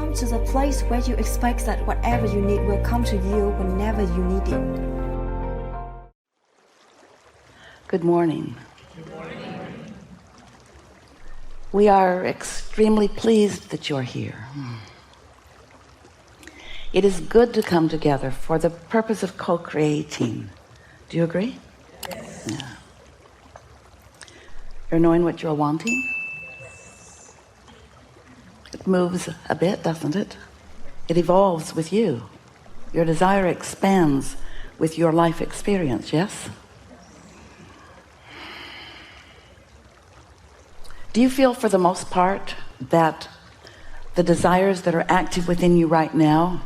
come to the place where you expect that whatever you need will come to you whenever you need it. Good morning. Good morning. We are extremely pleased that you're here. It is good to come together for the purpose of co-creating. Do you agree? Yes. Yeah. You're knowing what you're wanting? It moves a bit, doesn't it? It evolves with you. Your desire expands with your life experience, yes? Do you feel for the most part that the desires that are active within you right now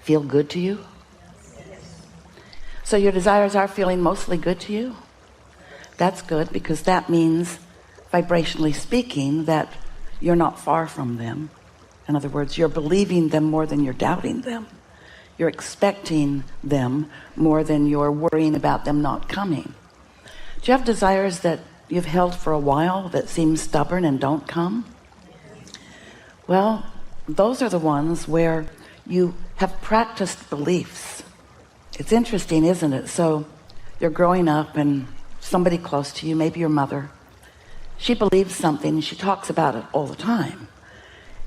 feel good to you? So your desires are feeling mostly good to you? That's good, because that means, vibrationally speaking, that you're not far from them. In other words, you're believing them more than you're doubting them. You're expecting them more than you're worrying about them not coming. Do you have desires that you've held for a while that seem stubborn and don't come? Well, those are the ones where you have practiced beliefs. It's interesting, isn't it? So you're growing up and somebody close to you, maybe your mother, she believes something and she talks about it all the time.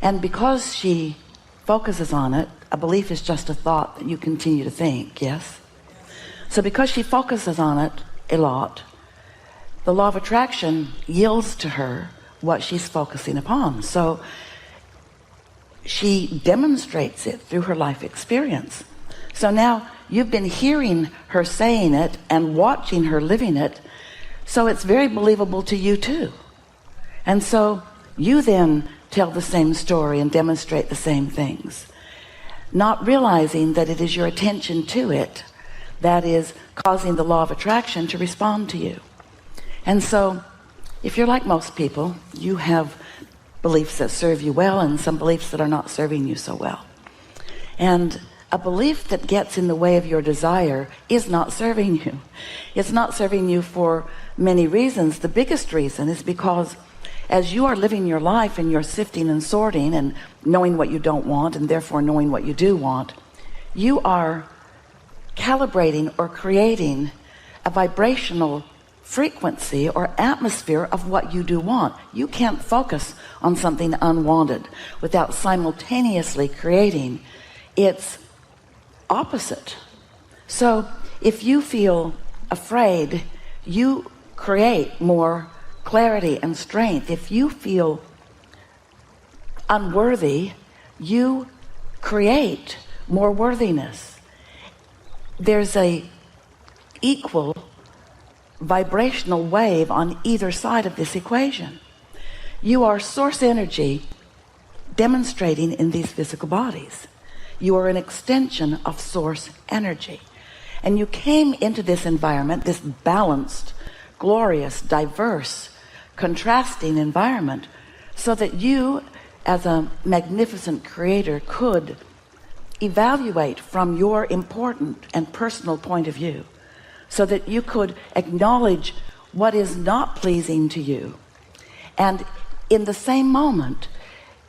And because she focuses on it, a belief is just a thought that you continue to think, yes? So because she focuses on it a lot, the law of attraction yields to her what she's focusing upon. So she demonstrates it through her life experience. So now you've been hearing her saying it and watching her living it, so it's very believable to you too. And so you then tell the same story and demonstrate the same things, not realizing that it is your attention to it that is causing the law of attraction to respond to you. And so if you're like most people, you have beliefs that serve you well and some beliefs that are not serving you so well. And a belief that gets in the way of your desire is not serving you. It's not serving you for many reasons. The biggest reason is because as you are living your life and you're sifting and sorting and knowing what you don't want and therefore knowing what you do want, you are calibrating or creating a vibrational frequency or atmosphere of what you do want. You can't focus on something unwanted without simultaneously creating its opposite. So if you feel afraid, you create more clarity and strength. If you feel unworthy, you create more worthiness. There's a equal vibrational wave on either side of this equation. You are source energy demonstrating in these physical bodies. You are an extension of source energy. And you came into this environment, this balanced, glorious, diverse, contrasting environment, so that you, as a magnificent creator, could evaluate from your important and personal point of view, so that you could acknowledge what is not pleasing to you. And in the same moment,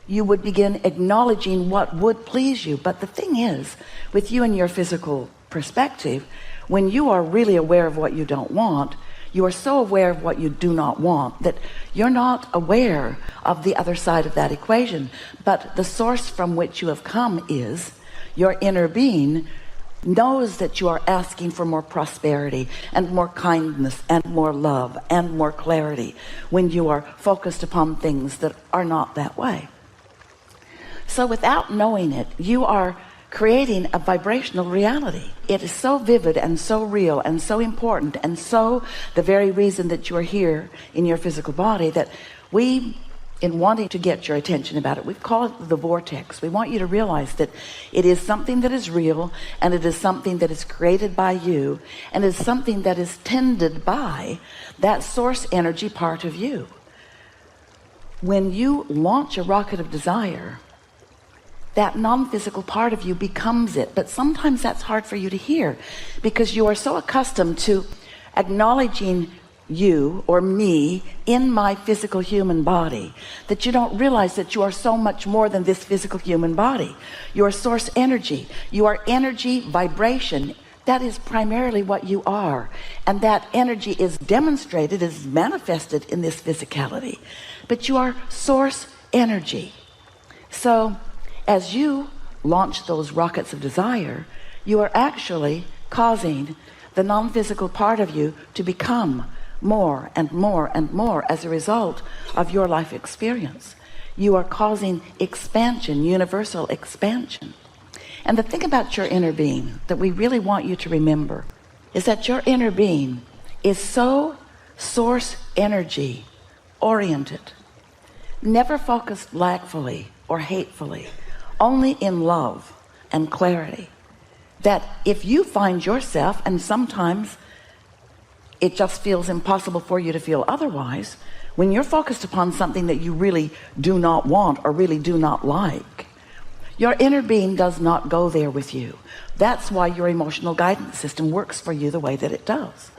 you would begin acknowledging what would please you. But the thing is, with you and your physical perspective, when you are really aware of what you don't want, you are so aware of what you do not want that you're not aware of the other side of that equation. But the source from which you have come is your inner being knows that you are asking for more prosperity and more kindness and more love and more clarity when you are focused upon things that are not that way. So without knowing it, you are creating a vibrational reality. It is so vivid and so real and so important, and so the very reason that you're here in your physical body, that we, in wanting to get your attention about it, we call it the vortex. We want you to realize that it is something that is real, and it is something that is created by you, and it is something that is tended by that source energy part of you. When you launch a rocket of desire, that non-physical part of you becomes it. But sometimes that's hard for you to hear, because you are so accustomed to acknowledging you or me in my physical human body that you don't realize that you are so much more than this physical human body. You are source energy. You are energy vibration. That is primarily what you are. And that energy is demonstrated, is manifested in this physicality. But you are source energy. So as you launch those rockets of desire, you are actually causing the non-physical part of you to become more and more and more as a result of your life experience. You are causing expansion, universal expansion. And the thing about your inner being that we really want you to remember is that your inner being is so source energy oriented, never focused lackfully or hatefully, only in love and clarity, that if you find yourself, and sometimes it just feels impossible for you to feel otherwise, when you're focused upon something that you really do not want or really do not like, your inner being does not go there with you. That's why your emotional guidance system works for you the way that it does.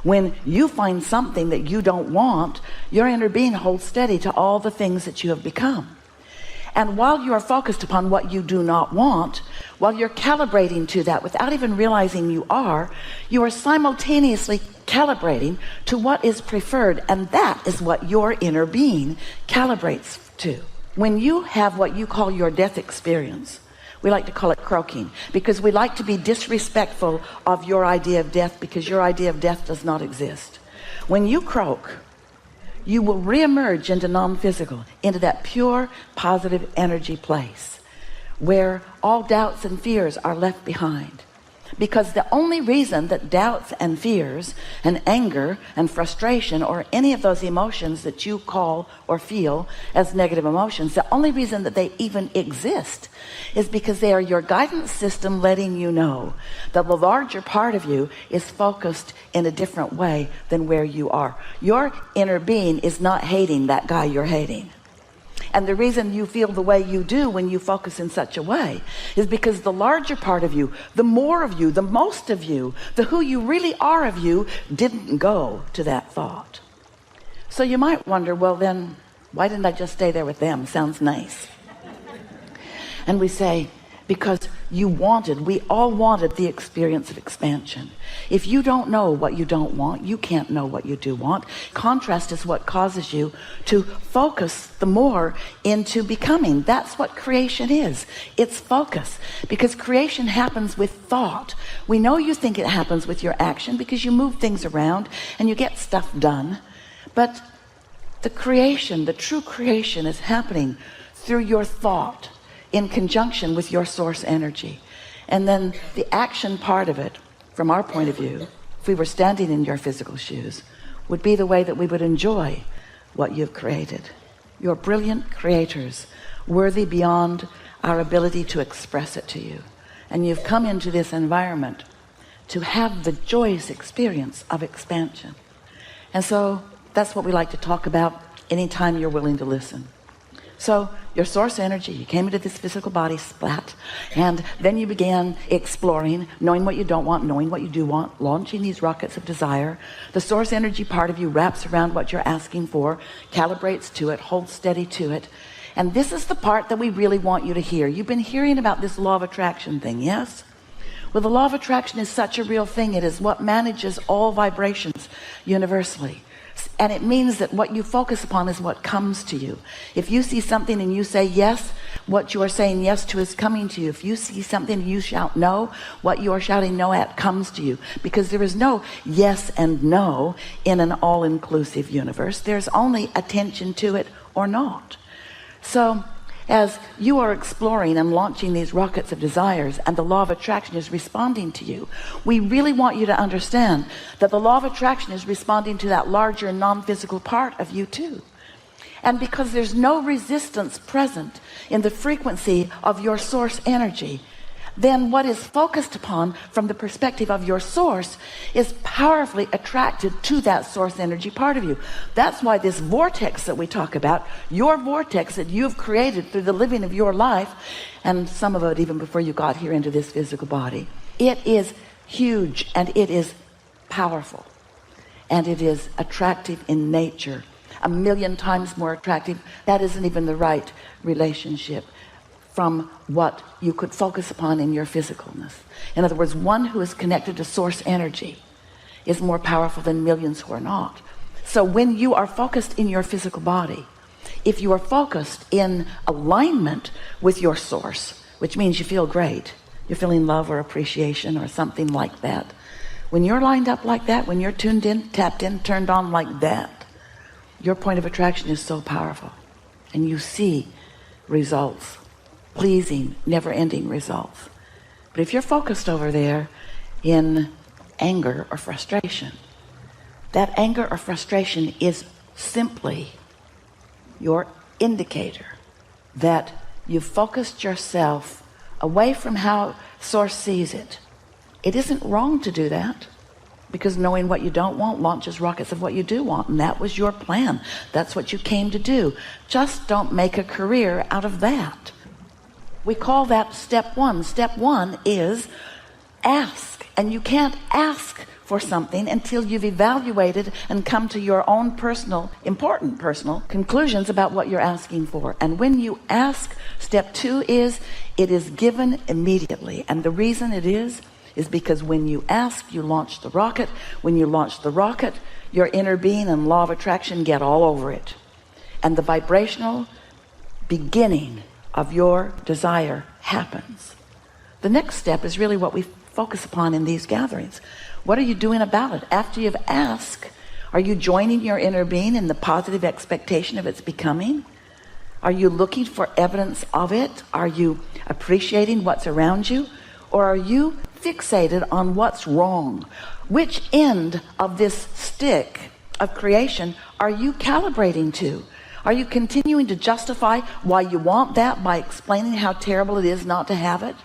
When you find something that you don't want, your inner being holds steady to all the things that you have become. And while you are focused upon what you do not want, while you're calibrating to that without even realizing you are simultaneously calibrating to what is preferred, and that is what your inner being calibrates to. When you have what you call your death experience, we like to call it croaking, because we like to be disrespectful of your idea of death, because your idea of death does not exist. When you croak, you will reemerge into non-physical, into that pure positive energy place where all doubts and fears are left behind. Because the only reason that doubts and fears and anger and frustration or any of those emotions that you call or feel as negative emotions, the only reason that they even exist is because they are your guidance system letting you know that the larger part of you is focused in a different way than where you are. Your inner being is not hating that guy you're hating. And the reason you feel the way you do when you focus in such a way is because the larger part of you, the more of you, the most of you, the who you really are of you didn't go to that thought. So you might wonder, well then, why didn't I just stay there with them? Sounds nice. And we say, because we all wanted the experience of expansion. If you don't know what you don't want, you can't know what you do want. Contrast is what causes you to focus the more into becoming. That's what creation is. It's focus, because creation happens with thought. We know you think it happens with your action because you move things around and you get stuff done. But the creation, the true creation, is happening through your thought, in conjunction with your source energy. And then the action part of it, from our point of view, if we were standing in your physical shoes, would be the way that we would enjoy what you've created. You're brilliant creators, worthy beyond our ability to express it to you. And you've come into this environment to have the joyous experience of expansion. And so that's what we like to talk about anytime you're willing to listen. So your source energy, you came into this physical body, splat, and then you began exploring, knowing what you don't want, knowing what you do want, launching these rockets of desire. The source energy part of you wraps around what you're asking for, calibrates to it, holds steady to it. And this is the part that we really want you to hear. You've been hearing about this law of attraction thing, yes? Well, the law of attraction is such a real thing. It is what manages all vibrations universally. And it means that what you focus upon is what comes to you. If you see something and you say yes, what you are saying yes to is coming to you. If you see something and you shout no, what you are shouting no at comes to you. Because there is no yes and no in an all-inclusive universe. There's only attention to it or not. So as you are exploring and launching these rockets of desires and the law of attraction is responding to you, we really want you to understand that the law of attraction is responding to that larger non-physical part of you too. And because there's no resistance present in the frequency of your source energy, then what is focused upon from the perspective of your source is powerfully attracted to that source energy part of you. That's why this vortex that we talk about, your vortex that you've created through the living of your life, and some of it even before you got here into this physical body, it is huge and it is powerful. and it is attractive in nature, 1,000,000 times more attractive. That isn't even the right relationship from what you could focus upon in your physicalness. In other words, one who is connected to source energy is more powerful than millions who are not. So when you are focused in your physical body, if you are focused in alignment with your source, which means you feel great, you're feeling love or appreciation or something like that, when you're lined up like that, when you're tuned in, tapped in, turned on like that, your point of attraction is so powerful, and you see results, pleasing, never-ending results. But if you're focused over there in anger or frustration, that anger or frustration is simply your indicator that you've focused yourself away from how source sees it. It isn't wrong to do that, because knowing what you don't want launches rockets of what you do want, and that was your plan. That's what you came to do. Just don't make a career out of that. We call that step one. Step one is ask, and you can't ask for something until you've evaluated and come to your own important personal conclusions about what you're asking for. And when you ask, step two is it is given immediately. And the reason it is because when you ask, you launch the rocket. When you launch the rocket, your inner being and law of attraction get all over it, and the vibrational beginning of your desire happens. The next step is really what we focus upon in these gatherings. What are you doing about it? After you've asked, are you joining your inner being in the positive expectation of its becoming? Are you looking for evidence of it? Are you appreciating what's around you? Or are you fixated on what's wrong? Which end of this stick of creation are you calibrating to? Are you continuing to justify why you want that by explaining how terrible it is not to have it?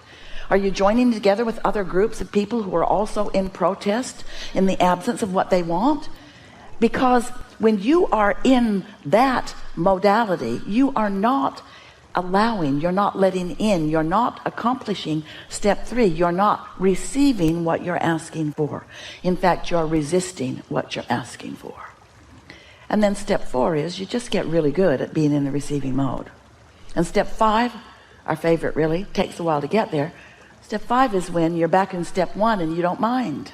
Are you joining together with other groups of people who are also in protest in the absence of what they want? Because when you are in that modality, you are not allowing, you're not letting in, you're not accomplishing step three. You're not receiving what you're asking for. In fact, you're resisting what you're asking for. And then step four is you just get really good at being in the receiving mode. And step five, our favorite really, takes a while to get there. Step five is when you're back in step one and you don't mind.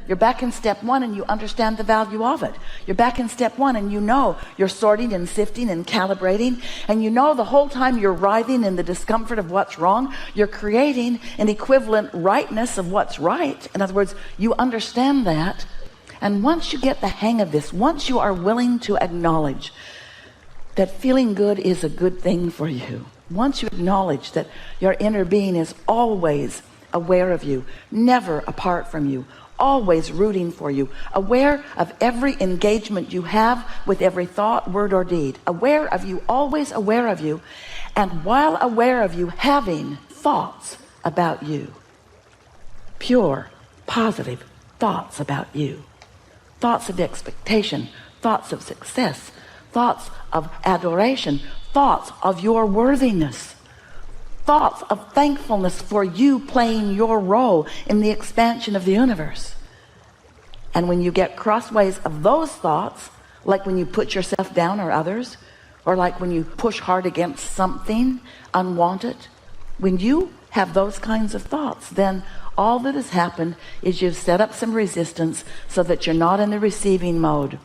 You're back in step one and you understand the value of it. You're back in step one and you know you're sorting and sifting and calibrating, and you know the whole time you're writhing in the discomfort of what's wrong, you're creating an equivalent rightness of what's right. In other words, you understand that. And once you get the hang of this, once you are willing to acknowledge that feeling good is a good thing for you, once you acknowledge that your inner being is always aware of you, never apart from you, always rooting for you, aware of every engagement you have with every thought, word, or deed, aware of you, always aware of you, and while aware of you, having thoughts about you, pure, positive thoughts about you, thoughts of expectation, thoughts of success, thoughts of adoration, thoughts of your worthiness, thoughts of thankfulness for you playing your role in the expansion of the universe. And when you get crossways of those thoughts, like when you put yourself down or others, or like when you push hard against something unwanted, when you have those kinds of thoughts, then all that has happened is you've set up some resistance so that you're not in the receiving mode.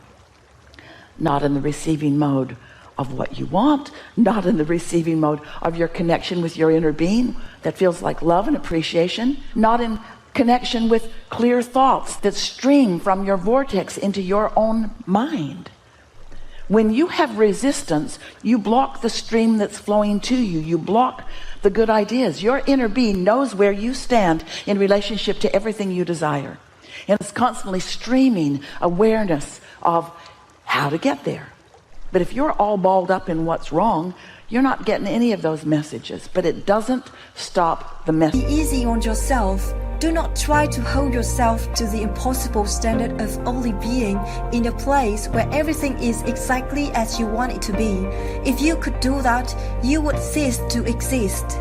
Not in the receiving mode of what you want, not in the receiving mode of your connection with your inner being that feels like love and appreciation, not in connection with clear thoughts that stream from your vortex into your own mind. When you have resistance, you block the stream that's flowing to you. You block the good ideas. Your inner being knows where you stand in relationship to everything you desire, and it's constantly streaming awareness of how to get there. But if you're all balled up in what's wrong, you're not getting any of those messages. But it doesn't stop the message. Be easy on yourself. Do not try to hold yourself to the impossible standard of only being in a place where everything is exactly as you want it to be. If you could do that, you would cease to exist.